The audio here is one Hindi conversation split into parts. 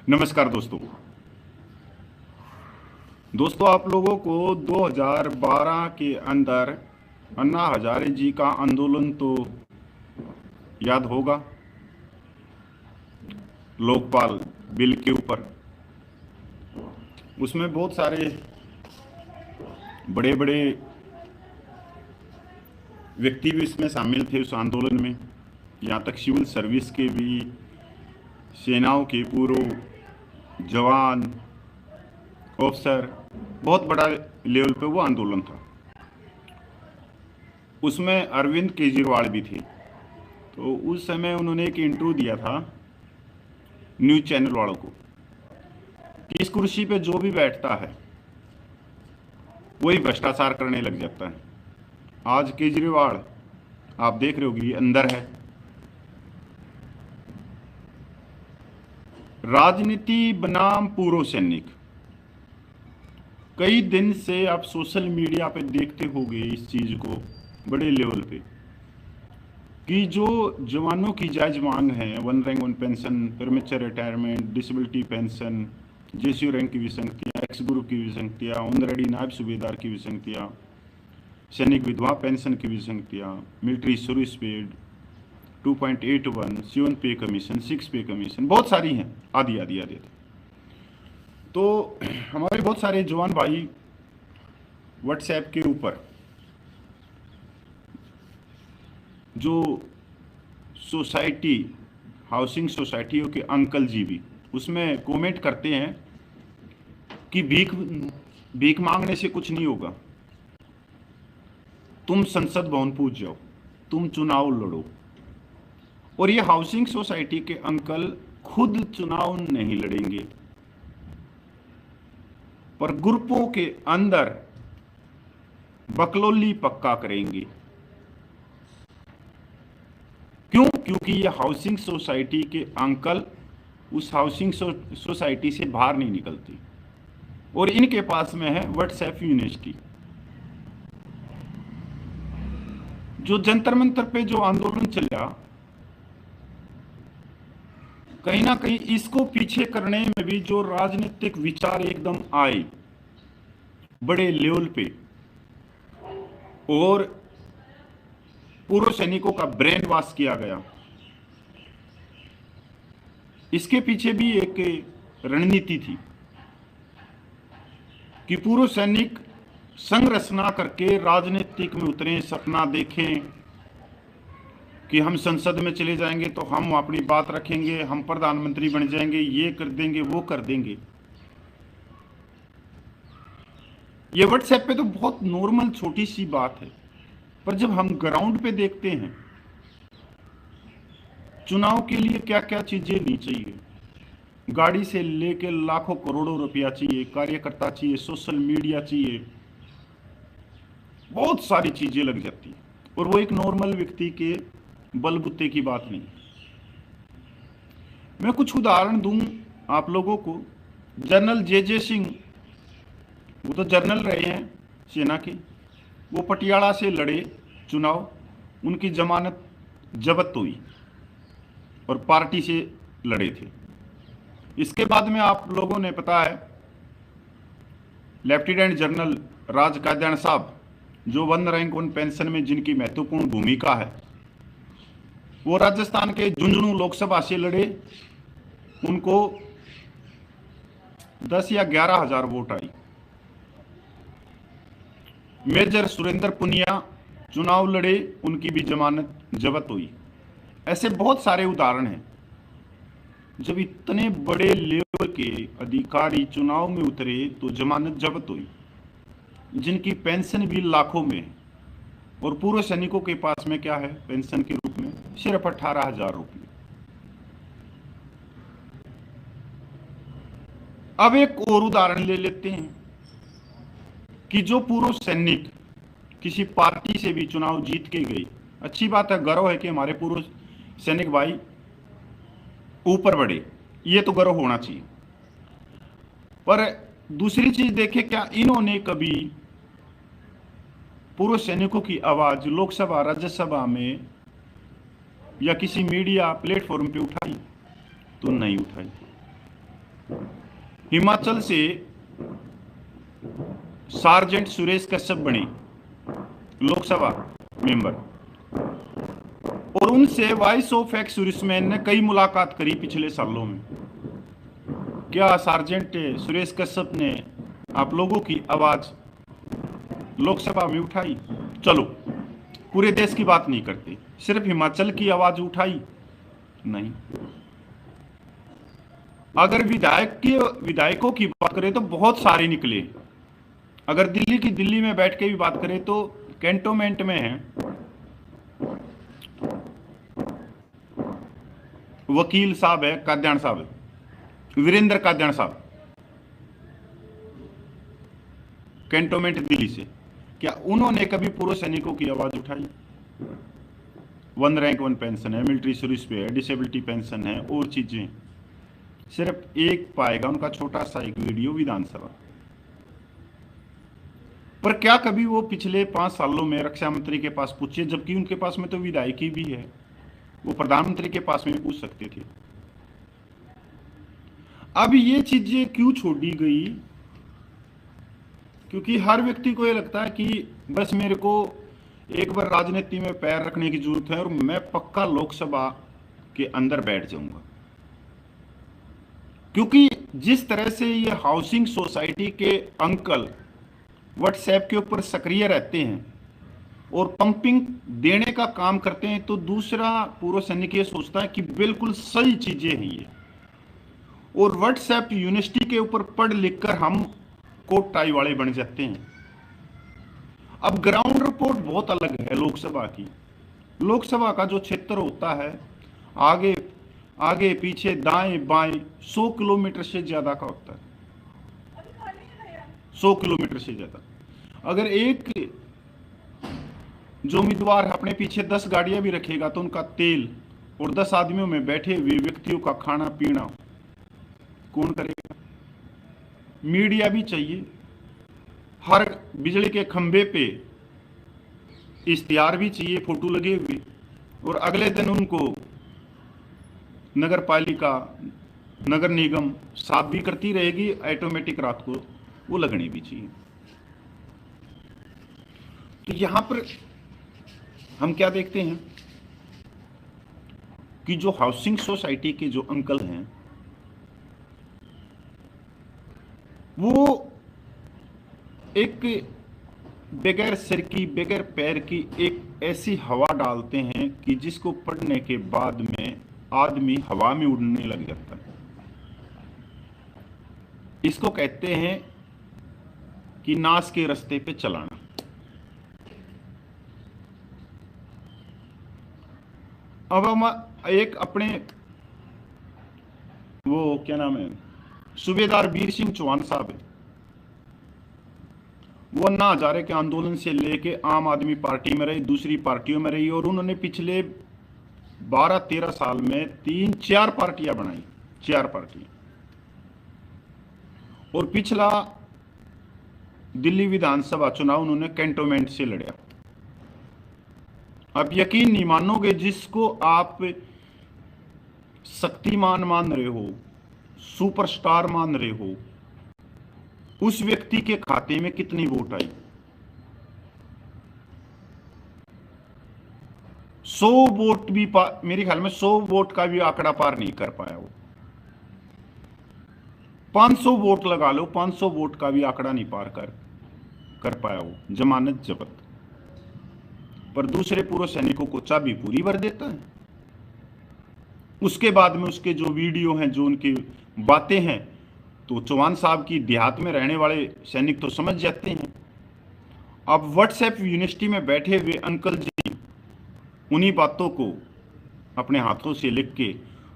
नमस्कार दोस्तों। आप लोगों को 2012 के अंदर अन्ना हजारे जी का आंदोलन तो याद होगा, लोकपाल बिल के ऊपर। उसमें बहुत सारे बड़े बड़े व्यक्ति भी इसमें शामिल थे उस आंदोलन में, यहाँ तक सिविल सर्विस के भी, सेनाओं के पूर्व जवान, ऑफिसर। बहुत बड़ा लेवल पे वो आंदोलन था। उसमें अरविंद केजरीवाल भी थे। तो उस समय उन्होंने एक इंटरव्यू दिया था न्यूज़ चैनल वालों को कि इस कुर्सी पे जो भी बैठता है वही भ्रष्टाचार करने लग जाता है। आज केजरीवाल आप देख रहे हो कि अंदर है। राजनीति बनाम पूर्व सैनिक। कई दिन से आप सोशल मीडिया पे देखते होंगे इस चीज को बड़े लेवल पे कि जो जवानों की जायज मांग है, 1 rank 1 pension, premature retirement, disability pension, JCO rank की विसंगतियाँ, एक्स ग्रुप की विसंगतियाँ, ऑनरेडी नायब सूबेदार की विसंगतियाँ, सैनिक विधवा पेंशन की विसंगतियाँ, मिलिट्री सर्विस पेड 2.81, 7 पे कमीशन, 6 पे कमीशन, बहुत सारी हैं, आदि आदि आदि। तो हमारे बहुत सारे जवान भाई व्हाट्सएप के ऊपर जो सोसाइटी, हाउसिंग सोसाइटियों के अंकल जी भी उसमें कमेंट करते हैं कि भीख मांगने से कुछ नहीं होगा, तुम संसद भवन पहुंच जाओ, तुम चुनाव लड़ो। और ये हाउसिंग सोसाइटी के अंकल खुद चुनाव नहीं लड़ेंगे, पर ग्रुपों के अंदर बकलोली पक्का करेंगे। क्यों? क्योंकि ये हाउसिंग सोसाइटी के अंकल उस हाउसिंग सोसाइटी से बाहर नहीं निकलते और इनके पास में है व्हाट्सएप यूनिवर्सिटी। जो जंतर मंतर पे जो आंदोलन चला, कहीं ना कहीं इसको पीछे करने में भी जो राजनीतिक विचार एकदम आए बड़े लेवल पे और पूर्व सैनिकों का ब्रेन वॉश किया गया, इसके पीछे भी एक रणनीति थी कि पूर्व सैनिक संरचना करके राजनीतिक में उतरे, सपना देखें कि हम संसद में चले जाएंगे तो हम अपनी बात रखेंगे, हम प्रधानमंत्री बन जाएंगे, ये कर देंगे, वो कर देंगे। ये व्हाट्सएप पे तो बहुत नॉर्मल छोटी सी बात है, पर जब हम ग्राउंड पे देखते हैं चुनाव के लिए क्या क्या चीजें नहीं चाहिए, गाड़ी से लेके लाखों करोड़ों रुपया चाहिए, कार्यकर्ता चाहिए, सोशल मीडिया चाहिए, बहुत सारी चीजें लग जाती है और वो एक नॉर्मल व्यक्ति के बलबूते की बात नहीं। मैं कुछ उदाहरण दूं आप लोगों को। जनरल जे सिंह, वो तो जनरल रहे हैं सेना के, वो पटियाला से लड़े चुनाव, उनकी जमानत जब्त हुई और पार्टी से लड़े थे। इसके बाद में आप लोगों ने पता है लेफ्टिनेंट जनरल राज काद्यान साहब, जो 1 रैंक 1 पेंशन में जिनकी महत्वपूर्ण भूमिका है, वो राजस्थान के झुंझुनू लोकसभा से लड़े, उनको 10 या 11 हजार वोट आई। मेजर सुरेंद्र पुनिया चुनाव लड़े, उनकी भी जमानत जब्त हुई। ऐसे बहुत सारे उदाहरण हैं। जब इतने बड़े लेवल के अधिकारी चुनाव में उतरे तो जमानत जब्त हुई, जिनकी पेंशन भी लाखों में है और पूर्व सैनिकों के पास में क्या है पेंशन के रूप में? सिर्फ 18,000 रुपये। अब एक और उदाहरण ले लेते हैं कि जो पूर्व सैनिक किसी पार्टी से भी चुनाव जीत के गए, अच्छी बात है, गर्व है कि हमारे पूर्व सैनिक भाई ऊपर बढ़े, ये तो गर्व होना चाहिए। पर दूसरी चीज देखें, क्या इन्होंने कभी पूर्व सैनिकों की आवाज लोकसभा, राज्यसभा में या किसी मीडिया प्लेटफॉर्म पे उठाई? तो नहीं उठाई। हिमाचल से सार्जेंट सुरेश कश्यप बने लोकसभा मेंबर, और उनसे वॉइस ऑफ एक्स सुरेशमैन ने कई मुलाकात करी पिछले सालों में। क्या सार्जेंट सुरेश कश्यप ने आप लोगों की आवाज लोकसभा में उठाई? चलो, पूरे देश की बात नहीं करते, सिर्फ हिमाचल की आवाज उठाई? नहीं। अगर विधायकों की बात करें तो बहुत सारे निकले। अगर दिल्ली में बैठ के भी बात करें तो कैंटोनमेंट में है वकील साहब है, काद्यान साहब है, वीरेंद्र काद्यान साहब, कैंटोनमेंट दिल्ली से। क्या उन्होंने कभी पूर्व सैनिकों की आवाज उठाई? 1 रैंक 1 पेंशन है, मिलिट्री सर्विस पे है, डिसेबिलिटी पेंशन है, और चीजें। सिर्फ एक पाएगा उनका छोटा सा एक वीडियो विधानसभा पर। क्या कभी वो पिछले 5 सालों में रक्षा मंत्री के पास पूछे? जबकि उनके पास में तो विधायकी भी है, वो प्रधानमंत्री के पास में पूछ सकते थे। अब ये चीजें क्यों छोड़ी गई? क्योंकि हर व्यक्ति को ये लगता है कि बस मेरे को एक बार राजनीति में पैर रखने की जरूरत है और मैं पक्का लोकसभा के अंदर बैठ जाऊंगा। क्योंकि जिस तरह से ये हाउसिंग सोसाइटी के अंकल व्हाट्सएप के ऊपर सक्रिय रहते हैं और पंपिंग देने का काम करते हैं, तो दूसरा पूर्व सैनिक ये सोचता है कि बिल्कुल सही चीजें हैं ये, और व्हाट्सएप यूनिवर्सिटी के ऊपर पढ़ लिख कर हम कोट टाई वाले बन जाते हैं। अब ग्राउंड रिपोर्ट बहुत अलग है लोकसभा की। लोकसभा का जो क्षेत्र होता है, आगे पीछे दाएं बाएं 100 किलोमीटर से ज्यादा का होता है, 100 किलोमीटर से ज्यादा। अगर एक जो उम्मीदवार अपने पीछे 10 गाड़ियां भी रखेगा तो उनका तेल और 10 आदमियों में बैठे हुए व्यक्तियों का खाना पीना कौन करेगा? मीडिया भी चाहिए, हर बिजली के खंभे पे इश्तिहार भी चाहिए, फोटो लगे हुए, और अगले दिन उनको नगर पालिका नगर निगम साफ भी करती रहेगी, ऑटोमेटिक रात को वो लगनी भी चाहिए। तो यहां पर हम क्या देखते हैं कि जो हाउसिंग सोसाइटी के जो अंकल हैं वो एक बगैर सिर की बगैर पैर की एक ऐसी हवा डालते हैं कि जिसको पढ़ने के बाद में आदमी हवा में उड़ने लग जाता है। इसको कहते हैं कि नाश के रास्ते पे चलाना। अब हम एक अपने वो क्या नाम है, सूबेदार वीर सिंह चौहान साहब है, वो अन्ना हजारे के आंदोलन से लेके आम आदमी पार्टी में रही, दूसरी पार्टियों में रही, और उन्होंने पिछले 12-13 साल में 3-4 पार्टियां बनाई, 4 पार्टियां। और पिछला दिल्ली विधानसभा चुनाव उन्होंने कैंटोनमेंट से लड़ा। आप यकीन नहीं मानोगे, जिसको आप शक्तिमान मान रहे हो, सुपरस्टार मान रहे हो, उस व्यक्ति के खाते में कितनी वोट आई? 100 वोट भी मेरे ख्याल में 100 वोट का भी आंकड़ा पार नहीं कर पाया वो। 500 वोट लगा लो, 500 वोट का भी आंकड़ा नहीं पार कर पाया वो, जमानत जब्त। पर दूसरे पूर्व सैनिकों को चाबी पूरी भर देता है। उसके बाद में उसके जो वीडियो हैं, जो उनकी बातें हैं, तो चौहान साहब की देहात में रहने वाले सैनिक तो समझ जाते हैं। अब व्हाट्सएप यूनिवर्सिटी में बैठे हुए अंकल जी उन्हीं बातों को अपने हाथों से लिख के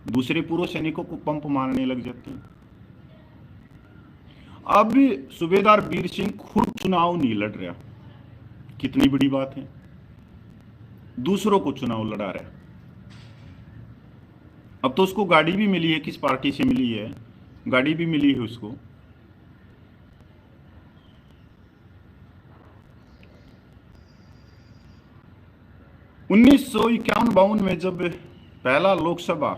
दूसरे पूर्व सैनिकों को पंप मारने लग जाते हैं। अब सूबेदार वीर सिंह खुद चुनाव नहीं लड़ रहा, कितनी बड़ी बात है, दूसरों को चुनाव लड़ा रहा है। अब तो उसको गाड़ी भी मिली है, किस पार्टी से मिली है, गाड़ी भी मिली है उसको। उन्नीस सौ 51-52 में जब पहला लोकसभा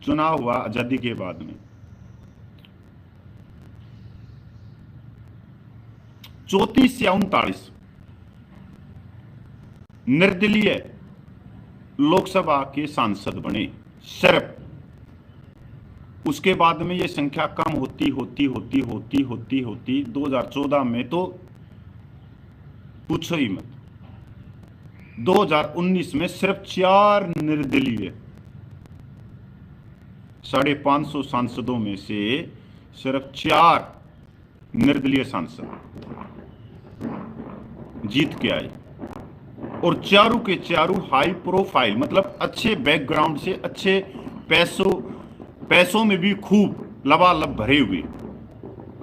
चुनाव हुआ आजादी के बाद में, 34 या 39 निर्दलीय लोकसभा के सांसद बने सिर्फ। उसके बाद में ये संख्या कम होती होती होती होती होती होती 2014 में तो पूछो ही मत। 2019 में सिर्फ 4 निर्दलीय, 550 सांसदों में से सिर्फ 4 निर्दलीय सांसद जीत के आए, और चारों के चारों हाई प्रोफाइल, मतलब अच्छे बैकग्राउंड से, अच्छे पैसों में भी खूब लबालब भरे हुए।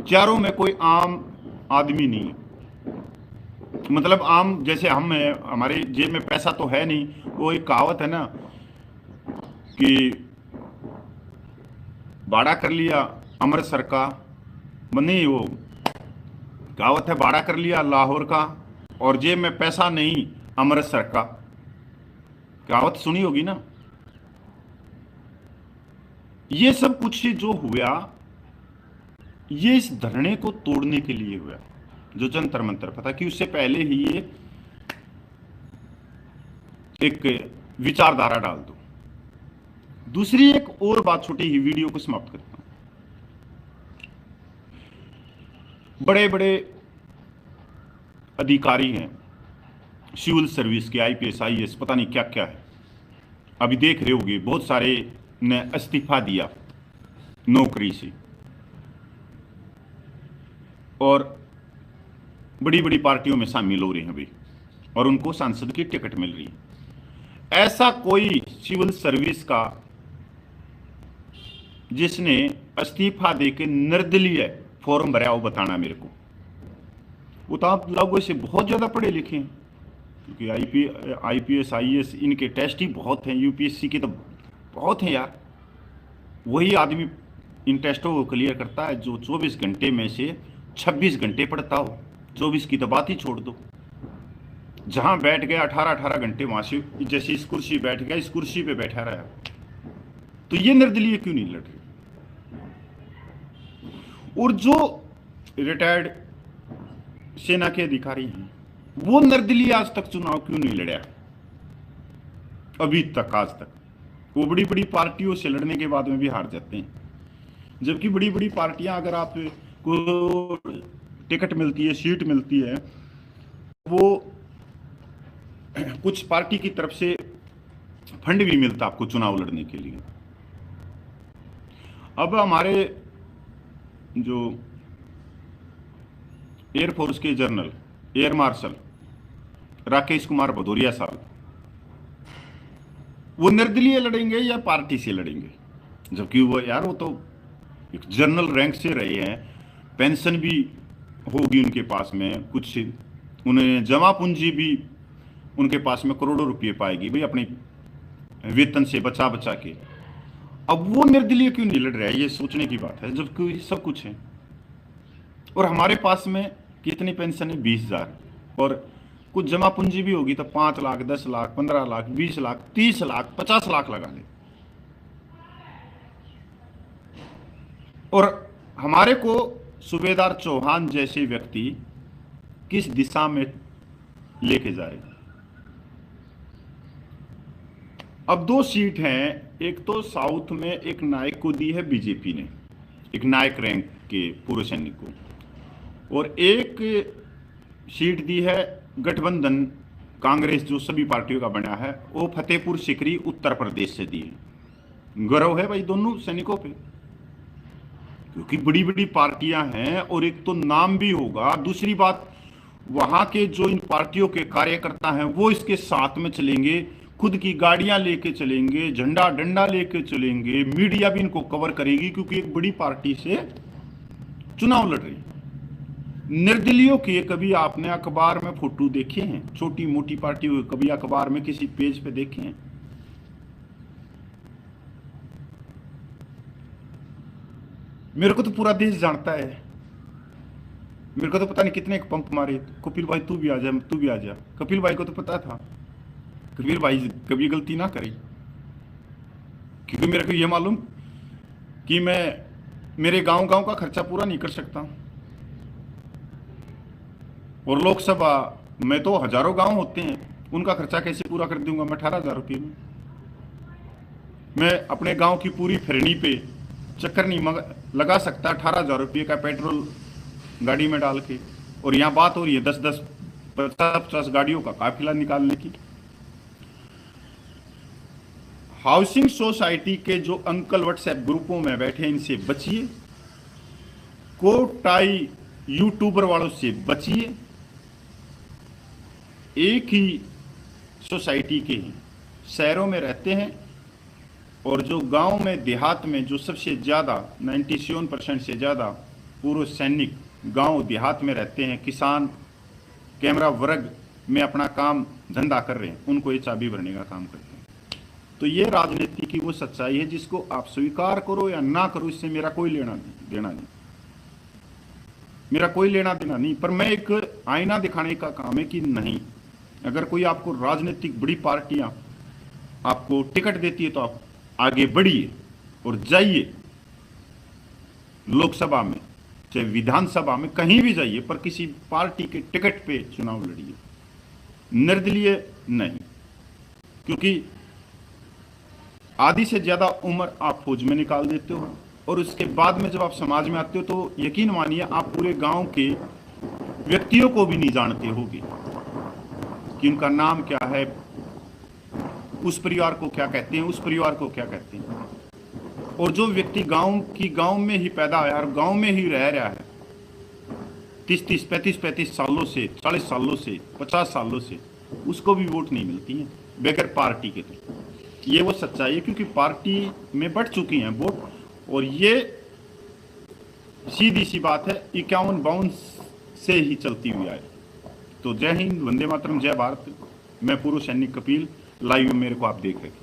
चारों में कोई आम आदमी नहीं है, मतलब आम जैसे हम हैं, हमारे जेब में पैसा तो है नहीं। वो एक कहावत है ना कि भाड़ा कर लिया अमृतसर का, नहीं वो कहावत है, भाड़ा कर लिया लाहौर का और जेब में पैसा नहीं अमृतसर का। कहावत सुनी होगी ना। ये सब कुछ जो हुआ, ये इस धरने को तोड़ने के लिए हुआ, जो जंतर मंतर। पता कि उससे पहले ही ये एक विचारधारा डाल दो। दूसरी एक और बात, छोटी ही वीडियो को समाप्त करता हूं। बड़े बड़े अधिकारी हैं सिविल सर्विस के, आईपीएस आईएएस, पता नहीं क्या क्या है। अभी देख रहे होगे बहुत सारे ने इस्तीफा दिया नौकरी से, और बड़ी बड़ी पार्टियों में शामिल हो रहे हैं अभी, और उनको सांसद की टिकट मिल रही है। ऐसा कोई सिविल सर्विस का जिसने इस्तीफा देके निर्दलीय फॉर्म भरा, वो बताना मेरे को। वो तो आप लोगों से बहुत ज्यादा पढ़े लिखे हैं, क्योंकि आईपीएस आईएएस इनके टेस्ट ही बहुत हैं, यूपीएससी के तो बहुत हैं यार। वही आदमी इन टेस्टों को क्लियर करता है जो 24 घंटे में से 26 घंटे पढ़ता हो। 24 की तो बात ही छोड़ दो। जहां बैठ गया 18 घंटे वहां से, जैसे इस कुर्सी बैठ गया, इस कुर्सी पे बैठा रहा। तो ये निर्दलीय क्यों नहीं लड़ रहे? और जो रिटायर्ड सेना के अधिकारी हैं, वो निर्दलीय आज तक चुनाव क्यों नहीं लड़ा? अभी तक, आज तक। वो बड़ी बड़ी पार्टियों से लड़ने के बाद में भी हार जाते हैं। जबकि बड़ी बड़ी पार्टियां, अगर आपको टिकट मिलती है, सीट मिलती है, वो कुछ पार्टी की तरफ से फंड भी मिलता आपको चुनाव लड़ने के लिए। अब हमारे जो एयरफोर्स के general air marshal Rakesh Kumar Bhadauria साहब, वो निर्दलीय लड़ेंगे या पार्टी से लड़ेंगे? जबकि वो यार, वो तो एक जनरल रैंक से रहे हैं, पेंशन भी होगी उनके पास में, कुछ उन्हें जमा पूंजी भी उनके पास में करोड़ों रुपये पाएगी भाई अपने वेतन से बचा बचा के। अब वो निर्दलीय क्यों नहीं लड़ रहा है? ये सोचने की बात है, जबकि सब कुछ है। और हमारे पास में कितनी पेंशन है? 20,000, और कुछ जमा पूंजी भी होगी तो 5 लाख, 10 लाख, 15 लाख, 20 लाख, 30 लाख, 50 लाख लगा ले। और हमारे को सूबेदार चौहान जैसे व्यक्ति किस दिशा में लेके जाएगा? अब 2 सीट हैं, एक तो साउथ में एक नायक को दी है बीजेपी ने, एक नायक रैंक के पूर्व सैनिक को, और एक सीट दी है गठबंधन कांग्रेस जो सभी पार्टियों का बना है, वो फतेहपुर सिकरी उत्तर प्रदेश से दी है। गौरव है भाई दोनों सैनिकों पे, क्योंकि बड़ी बड़ी पार्टियां हैं और एक तो नाम भी होगा। दूसरी बात, वहां के जो इन पार्टियों के कार्यकर्ता हैं वो इसके साथ में चलेंगे, खुद की गाड़ियां लेके चलेंगे, झंडा डंडा लेके चलेंगे, मीडिया भी इनको कवर करेगी, क्योंकि एक बड़ी पार्टी से चुनाव लड़ रही। निर्दलीयों के कभी आपने अखबार में फोटो देखे हैं? छोटी मोटी पार्टियों के कभी अखबार में किसी पेज पे देखे हैं? मेरे को तो पूरा देश जानता है। मेरे को तो पता नहीं कितने पंप मारे, कपिल भाई तू भी आ जा, तू भी आ जा। कपिल भाई को तो पता था कपिल भाई कभी गलती ना करे, क्योंकि मेरे को ये मालूम कि मैं मेरे गांव का खर्चा पूरा नहीं कर सकता। और लोकसभा में तो हजारों गांव होते हैं, उनका खर्चा कैसे पूरा कर दूंगा मैं 18,000 रुपये में? मैं अपने गांव की पूरी फिरनी पे चक्कर नहीं लगा सकता 18,000 रुपये का पेट्रोल गाड़ी में डाल के। और यहाँ बात हो रही है 10-10, 50-50 गाड़ियों का काफिला निकालने की। हाउसिंग सोसाइटी के जो अंकल व्हाट्सएप ग्रुपों में बैठे, इनसे बचिए। कोट टाई यूट्यूबर वालों से बचिए। एक ही सोसाइटी के ही शहरों में रहते हैं, और जो गांव में देहात में जो सबसे ज़्यादा 97% से ज़्यादा पूर्व सैनिक गांव देहात में रहते हैं, किसान कैमरा वर्ग में अपना काम धंधा कर रहे हैं, उनको ये चाबी भरने का काम करते हैं। तो ये राजनीति की वो सच्चाई है जिसको आप स्वीकार करो या ना करो, इससे मेरा कोई लेना देना नहीं, मेरा कोई लेना देना नहीं। पर मैं एक आईना दिखाने का काम है कि नहीं, अगर कोई आपको राजनीतिक बड़ी पार्टियां आपको टिकट देती है तो आप आगे बढ़िए और जाइए लोकसभा में, चाहे विधानसभा में, कहीं भी जाइए, पर किसी पार्टी के टिकट पे चुनाव लड़िए, निर्दलीय नहीं। क्योंकि आधी से ज्यादा उम्र आप फौज में निकाल देते हो, और उसके बाद में जब आप समाज में आते हो तो यकीन मानिए आप पूरे गांव के व्यक्तियों को भी नहीं जानते होगे कि उनका नाम क्या है, उस परिवार को क्या कहते हैं, उस परिवार को क्या कहते हैं। और जो व्यक्ति गांव में ही पैदा हुआ और गांव में ही रह रहा है 30-30, 35-35 सालों से, 40 सालों से, 50 सालों से, उसको भी वोट नहीं मिलती है बगैर पार्टी के। तो ये वो सच्चाई है, क्योंकि पार्टी में बढ़ चुकी हैं वोट। और ये सीधी सी बात है, 51-52 से ही चलती हुई आई। तो जय हिंद, वंदे मातरम, जय भारत। मैं पूर्व सैनिक कपिल, लाइव मेरे को आप देख रहे हैं।